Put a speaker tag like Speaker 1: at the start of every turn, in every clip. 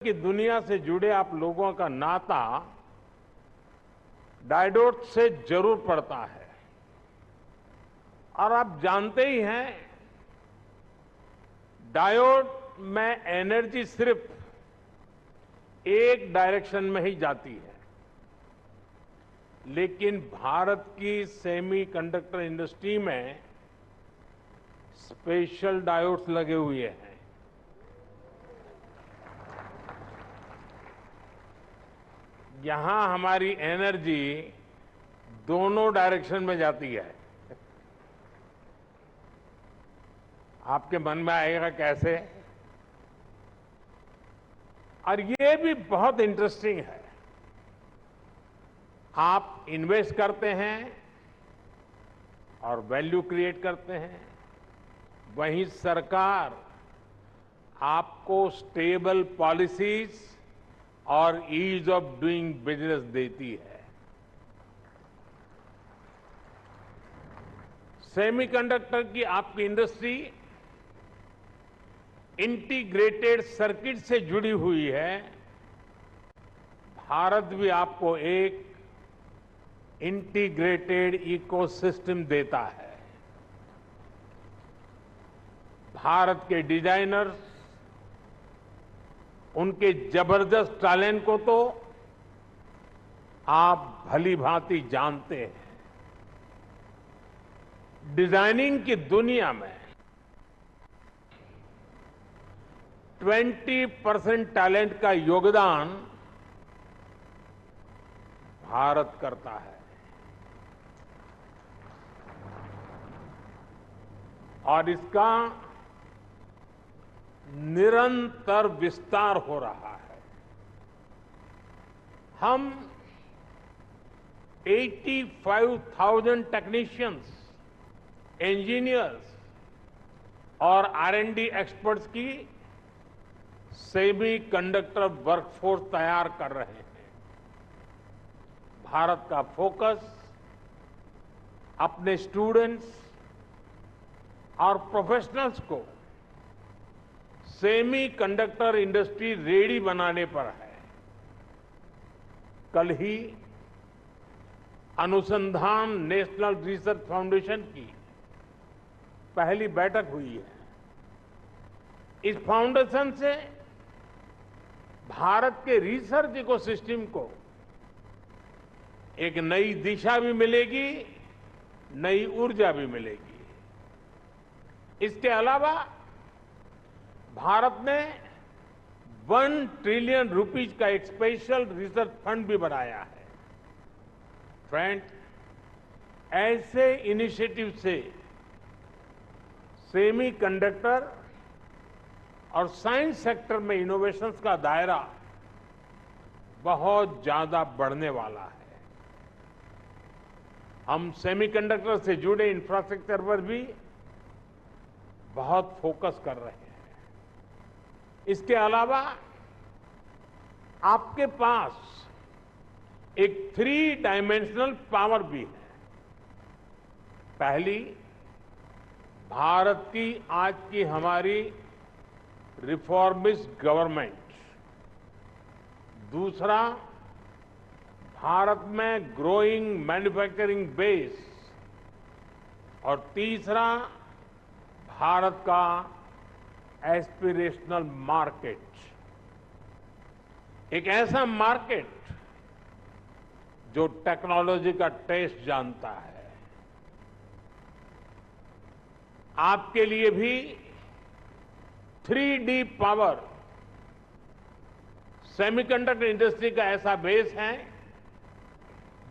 Speaker 1: कि दुनिया से जुड़े आप लोगों का नाता डायोड से जरूर पड़ता है। और आप जानते ही हैं, डायोड में एनर्जी सिर्फ एक डायरेक्शन में ही जाती है, लेकिन भारत की सेमीकंडक्टर इंडस्ट्री में स्पेशल डायोड्स लगे हुए हैं। यहां हमारी एनर्जी दोनों डायरेक्शन में जाती है। आपके मन में आएगा कैसे? और ये भी बहुत इंटरेस्टिंग है। आप इन्वेस्ट करते हैं और वैल्यू क्रिएट करते हैं, वहीं सरकार आपको स्टेबल पॉलिसीज और ईज ऑफ डूइंग बिजनेस देती है। सेमीकंडक्टर की आपकी इंडस्ट्री इंटीग्रेटेड सर्किट से जुड़ी हुई है। भारत भी आपको एक इंटीग्रेटेड इकोसिस्टम देता है। भारत के डिजाइनर्स, उनके जबरदस्त टैलेंट को तो आप भली भांति जानते हैं। डिजाइनिंग की दुनिया में 20% टैलेंट का योगदान भारत करता है। और इसका निरंतर विस्तार हो रहा है। हम 85,000 टेक्नीशियंस, इंजीनियर्स और R&D एक्सपर्ट्स की सेमी कंडक्टर वर्कफोर्स तैयार कर रहे हैं। भारत का फोकस अपने स्टूडेंट्स और प्रोफेशनल्स को सेमी कंडक्टर इंडस्ट्री रेडी बनाने पर है। कल ही अनुसंधान नेशनल रिसर्च फाउंडेशन की पहली बैठक हुई है। इस फाउंडेशन से भारत के रिसर्च इकोसिस्टम को एक नई दिशा भी मिलेगी, नई ऊर्जा भी मिलेगी। इसके अलावा भारत ने 1 ट्रिलियन रुपीज का एक स्पेशल रिसर्च फंड भी बनाया है। फ्रेंड, ऐसे इनिशिएटिव से सेमी कंडक्टर और साइंस सेक्टर में इनोवेशंस का दायरा बहुत ज्यादा बढ़ने वाला है। हम सेमीकंडक्टर से जुड़े इंफ्रास्ट्रक्चर पर भी बहुत फोकस कर रहे हैं। इसके अलावा आपके पास एक 3 डायमेंशनल पावर भी है। पहली, भारत की आज की हमारी रिफॉर्मिस्ट गवर्नमेंट। दूसरा, भारत में ग्रोइंग मैन्युफैक्चरिंग बेस। और तीसरा, भारत का एस्पिरेशनल मार्केट। एक ऐसा मार्केट जो टेक्नोलॉजी का टेस्ट जानता है। आपके लिए भी 3D पावर सेमीकंडक्टर इंडस्ट्री का ऐसा बेस है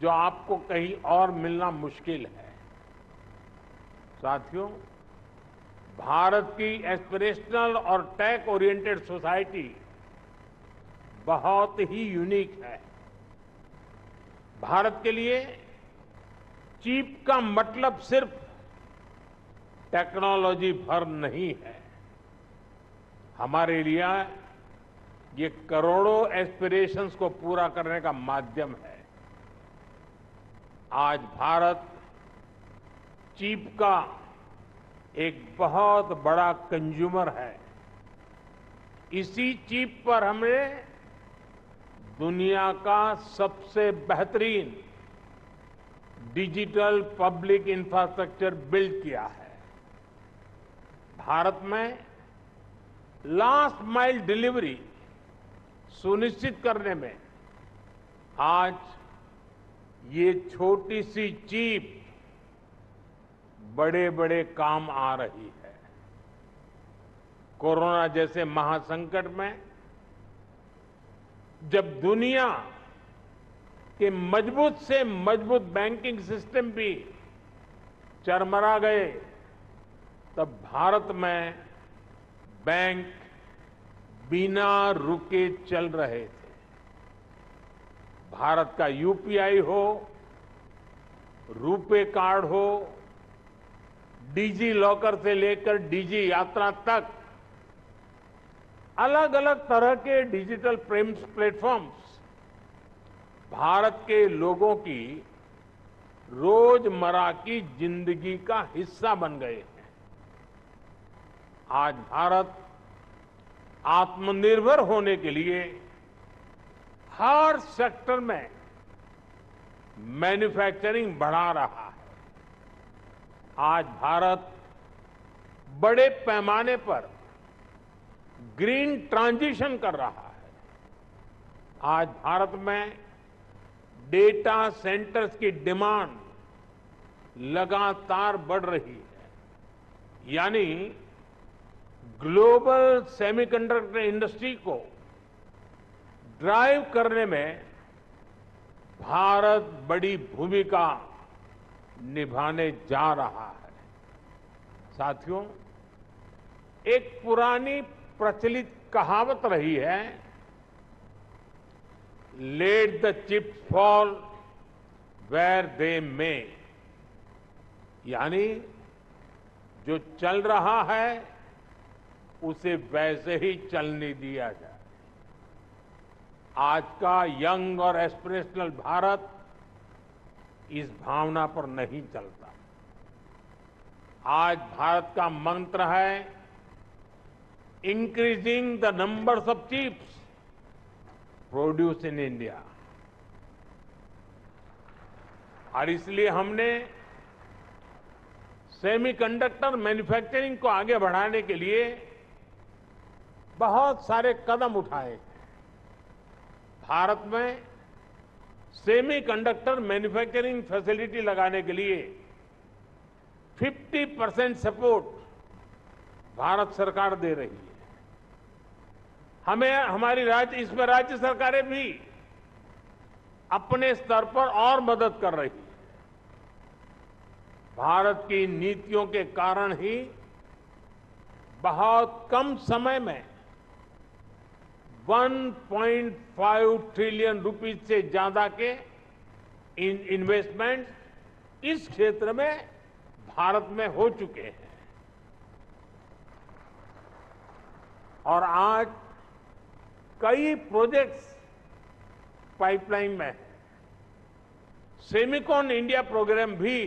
Speaker 1: जो आपको कहीं और मिलना मुश्किल है। साथियों, भारत की एस्पिरेशनल और टेक ओरिएंटेड सोसाइटी बहुत ही यूनिक है। भारत के लिए चिप का मतलब सिर्फ टेक्नोलॉजी भर नहीं है। हमारे लिए ये करोड़ों एस्पिरेशंस को पूरा करने का माध्यम है। आज भारत चिप का एक बहुत बड़ा कंज्यूमर है। इसी चिप पर हमने दुनिया का सबसे बेहतरीन डिजिटल पब्लिक इंफ्रास्ट्रक्चर बिल्ड किया है। भारत में लास्ट माइल डिलीवरी सुनिश्चित करने में आज ये छोटी सी चिप बड़े बड़े काम आ रही है। कोरोना जैसे महासंकट में जब दुनिया के मजबूत से मजबूत बैंकिंग सिस्टम भी चरमरा गए, तब भारत में बैंक बिना रुके चल रहे थे। भारत का यूपीआई हो, रुपे कार्ड हो, डिजी लॉकर से लेकर डिजी यात्रा तक अलग अलग तरह के डिजिटल पेमेंट्स प्लेटफॉर्म्स भारत के लोगों की रोजमर्रा की जिंदगी का हिस्सा बन गए हैं। आज भारत आत्मनिर्भर होने के लिए हर सेक्टर में मैन्युफैक्चरिंग बढ़ा रहा है। आज भारत बड़े पैमाने पर ग्रीन ट्रांजिशन कर रहा है। आज भारत में डेटा सेंटर्स की डिमांड लगातार बढ़ रही है, यानी ग्लोबल सेमीकंडक्टर इंडस्ट्री को ड्राइव करने में भारत बड़ी भूमिका निभाने जा रहा है। साथियों, एक पुरानी प्रचलित कहावत रही है, let the chips fall where they may, यानी जो चल रहा है उसे वैसे ही चलने दिया जाए। आज का यंग और एस्पिरेशनल भारत इस भावना पर नहीं चलता। आज भारत का मंत्र है increasing the numbers of chips produce in India. और इसलिए हमने सेमीकंडक्टर मैन्युफैक्चरिंग को आगे बढ़ाने के लिए बहुत सारे कदम उठाए हैं। भारत में सेमीकंडक्टर मैन्युफैक्चरिंग फैसिलिटी लगाने के लिए 50% सपोर्ट भारत सरकार दे रही है। इसमें राज्य सरकारें भी अपने स्तर पर और मदद कर रही है। भारत की नीतियों के कारण ही बहुत कम समय में 1.5 ट्रिलियन रुपीज से ज्यादा के इन्वेस्टमेंट इस क्षेत्र में भारत में हो चुके हैं। और आज कई प्रोजेक्ट्स पाइपलाइन में है। सेमिकॉन इंडिया प्रोग्राम भी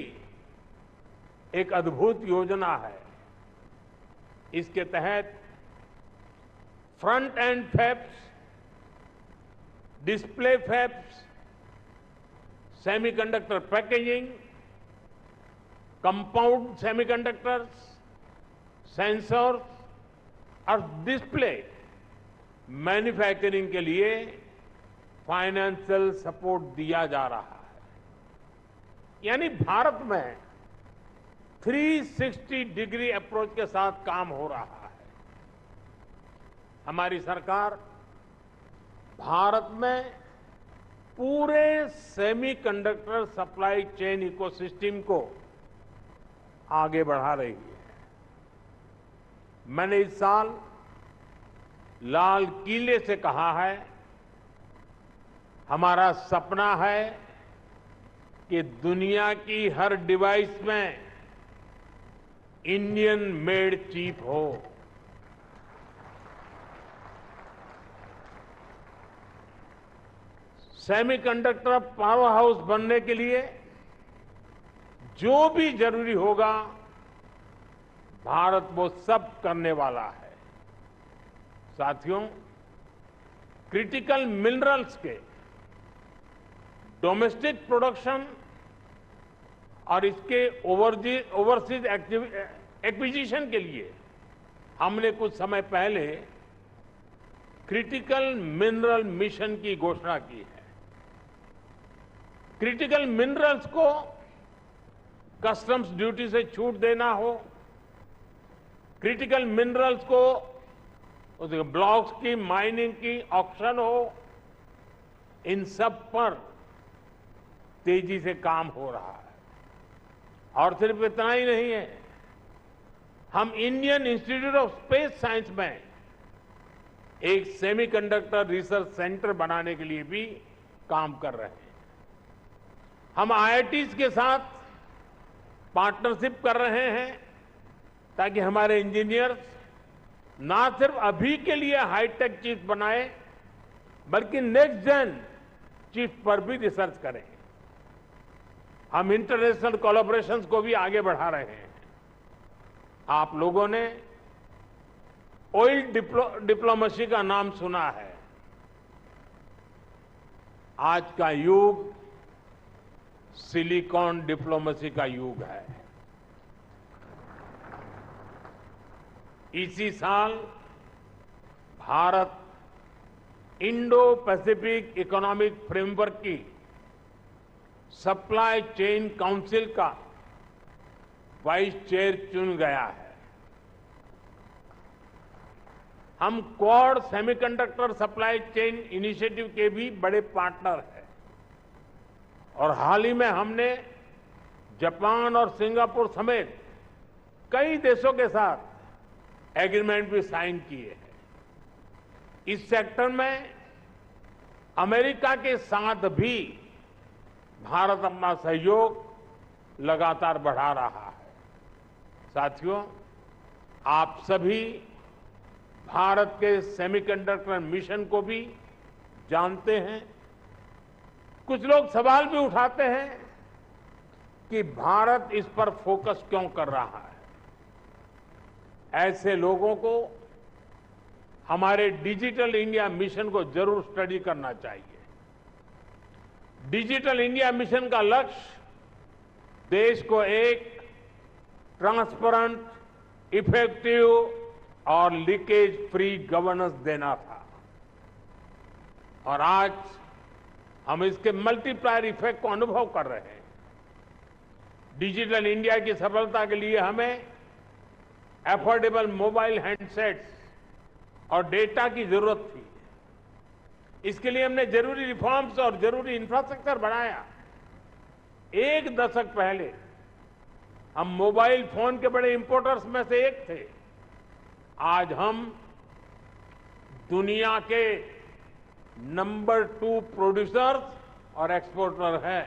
Speaker 1: एक अद्भुत योजना है। इसके तहत front end fabs, display fabs, semiconductor packaging, compound semiconductors, sensors और डिस्प्ले मैन्युफैक्चरिंग के लिए फाइनेंशियल सपोर्ट दिया जा रहा है। यानी भारत में 360 डिग्री अप्रोच के साथ काम हो रहा है। हमारी सरकार भारत में पूरे सेमीकंडक्टर सप्लाई चेन इकोसिस्टम को आगे बढ़ा रही है। मैंने इस साल लाल किले से कहा है, हमारा सपना है कि दुनिया की हर डिवाइस में इंडियन मेड चिप हो। सेमीकंडक्टर पावर हाउस बनने के लिए जो भी जरूरी होगा, भारत वो सब करने वाला है। साथियों, क्रिटिकल मिनरल्स के डोमेस्टिक प्रोडक्शन और इसके ओवरसीज एक्विजिशन के लिए हमने कुछ समय पहले क्रिटिकल मिनरल मिशन की घोषणा की है। क्रिटिकल मिनरल्स को कस्टम्स ड्यूटी से छूट देना हो, क्रिटिकल मिनरल्स को उसके ब्लॉक्स की माइनिंग की ऑक्शन हो, इन सब पर तेजी से काम हो रहा है। और सिर्फ इतना ही नहीं है, हम Indian institute of space science में एक सेमीकंडक्टर रिसर्च सेंटर बनाने के लिए भी काम कर रहे हैं। हम आईआईटीज के साथ पार्टनरशिप कर रहे हैं ताकि हमारे इंजीनियर्स ना सिर्फ अभी के लिए हाईटेक चिप बनाए, बल्कि नेक्स्ट जेन चिप पर भी रिसर्च करें। हम इंटरनेशनल कोलैबोरेशंस को भी आगे बढ़ा रहे हैं। आप लोगों ने ऑयल डिप्लोमेसी का नाम सुना है। आज का युग सिलिकॉन डिप्लोमेसी का युग है। इसी साल Bharat Indo Pacific economic framework की सप्लाई चेन काउंसिल का वाइस चेयर चुन गया है। हम quad semiconductor supply chain initiative के भी बड़े पार्टनर हैं और हाल ही में हमने जापान और सिंगापुर समेत कई देशों के साथ एग्रीमेंट भी साइन किए हैं। इस सेक्टर में अमेरिका के साथ भी भारत अपना सहयोग लगातार बढ़ा रहा है। साथियों, आप सभी भारत के सेमीकंडक्टर मिशन को भी जानते हैं। कुछ लोग सवाल भी उठाते हैं कि भारत इस पर फोकस क्यों कर रहा है। ऐसे लोगों को हमारे डिजिटल इंडिया मिशन को जरूर स्टडी करना चाहिए। डिजिटल इंडिया मिशन का लक्ष्य देश को एक ट्रांसपेरेंट, इफेक्टिव और लीकेज फ्री गवर्नेंस देना था और आज हम इसके मल्टीप्लायर इफेक्ट को अनुभव कर रहे हैं। डिजिटल इंडिया की सफलता के लिए हमें एफोर्डेबल मोबाइल हैंडसेट्स और डेटा की जरूरत थी। इसके लिए हमने जरूरी रिफॉर्म्स और जरूरी इंफ्रास्ट्रक्चर बनाया। एक दशक पहले हम मोबाइल फोन के बड़े इंपोर्टर्स में से एक थे। आज हम दुनिया के नंबर 2 प्रोड्यूसर्स और एक्सपोर्टर हैं।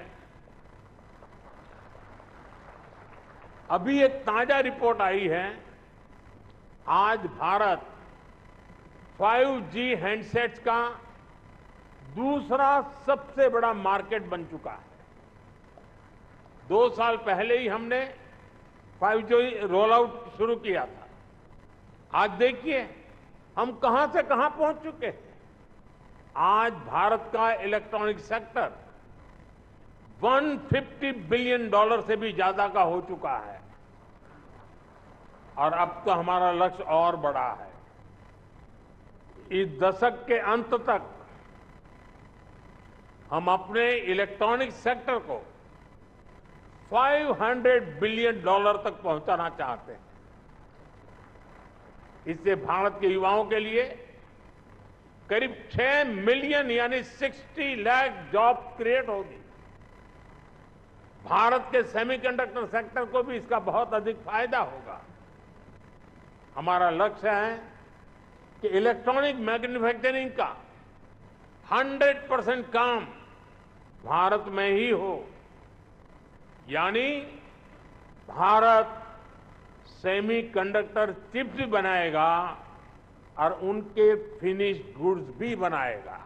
Speaker 1: अभी एक ताजा रिपोर्ट आई है, आज भारत 5G हैंडसेट्स का दूसरा सबसे बड़ा मार्केट बन चुका है। 2 साल पहले ही हमने 5G रोल आउट शुरू किया था। आज देखिए हम कहां से कहां पहुंच चुके हैं। आज भारत का इलेक्ट्रॉनिक सेक्टर $150 बिलियन से भी ज्यादा का हो चुका है और अब तो हमारा लक्ष्य और बड़ा है। इस दशक के अंत तक हम अपने इलेक्ट्रॉनिक सेक्टर को $500 बिलियन तक पहुंचाना चाहते हैं। इससे भारत के युवाओं के लिए करीब 6 मिलियन यानी 60 लाख जॉब क्रिएट होगी। भारत के सेमीकंडक्टर सेक्टर को भी इसका बहुत अधिक फायदा होगा। हमारा लक्ष्य है कि इलेक्ट्रॉनिक मैन्युफैक्चरिंग का 100% काम भारत में ही हो, यानी भारत सेमीकंडक्टर चिप्स भी बनाएगा और उनके फिनिश गुड्स भी बनाएगा।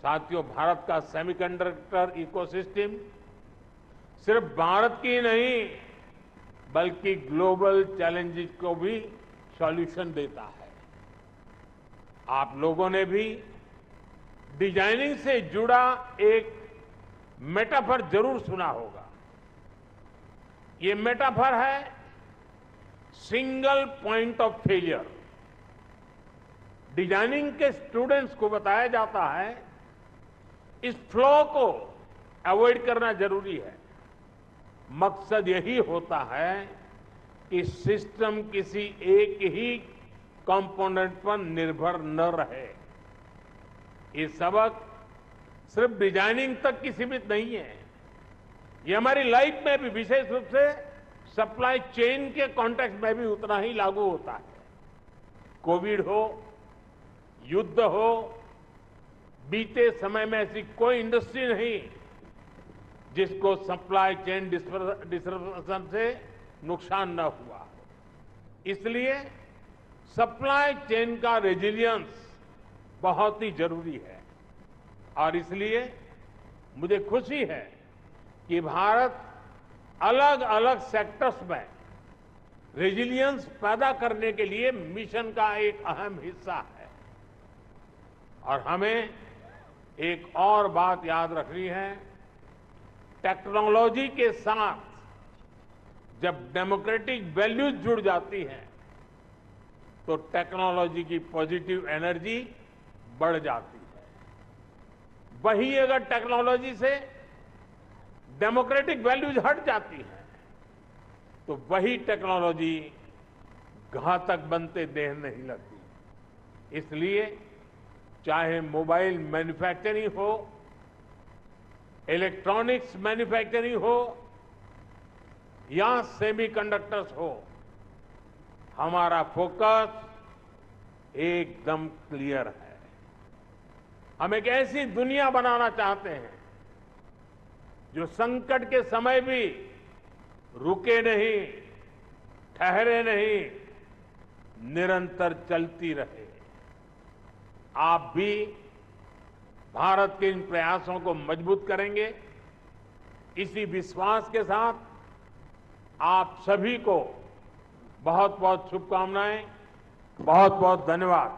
Speaker 1: साथियों, भारत का सेमीकंडक्टर इकोसिस्टम सिर्फ भारत की नहीं बल्कि ग्लोबल चैलेंजेस को भी सॉल्यूशन देता है। आप लोगों ने भी डिजाइनिंग से जुड़ा एक मेटाफर जरूर सुना होगा। ये मेटाफर है single point of failure. Designing के स्टूडेंट्स को बताया जाता है इस फ्लो को अवॉइड करना जरूरी है। मकसद यही होता है कि सिस्टम किसी एक ही कंपोनेंट पर निर्भर न रहे। ये सबक सिर्फ डिजाइनिंग तक की सीमित नहीं है, ये हमारी लाइफ में भी, विशेष रूप से सप्लाई चेन के कॉन्टेक्स्ट में भी उतना ही लागू होता है। कोविड हो, युद्ध हो, बीते समय में ऐसी कोई इंडस्ट्री नहीं जिसको सप्लाई चेन डिसरप्शन से नुकसान न हुआ। इसलिए सप्लाई चेन का रेजिलियंस बहुत ही जरूरी है और इसलिए मुझे खुशी है कि भारत अलग अलग सेक्टर्स में रेजिलियंस पैदा करने के लिए मिशन का एक अहम हिस्सा है। और हमें एक और बात याद रखनी है, टेक्नोलॉजी के साथ जब डेमोक्रेटिक वैल्यूज जुड़ जाती हैं तो टेक्नोलॉजी की पॉजिटिव एनर्जी बढ़ जाती है। वही अगर टेक्नोलॉजी से डेमोक्रेटिक वैल्यूज हट जाती हैं तो वही टेक्नोलॉजी घातक बनते देर नहीं लगती। इसलिए चाहे मोबाइल मैन्युफैक्चरिंग हो, इलेक्ट्रॉनिक्स मैन्युफैक्चरिंग हो या सेमीकंडक्टर्स हो, हमारा फोकस एकदम क्लियर है। हम एक ऐसी दुनिया बनाना चाहते हैं जो संकट के समय भी रुके नहीं, ठहरे नहीं, निरंतर चलती रहे। आप भी भारत के इन प्रयासों को मजबूत करेंगे, इसी विश्वास के साथ आप सभी को बहुत बहुत शुभकामनाएं, बहुत बहुत धन्यवाद।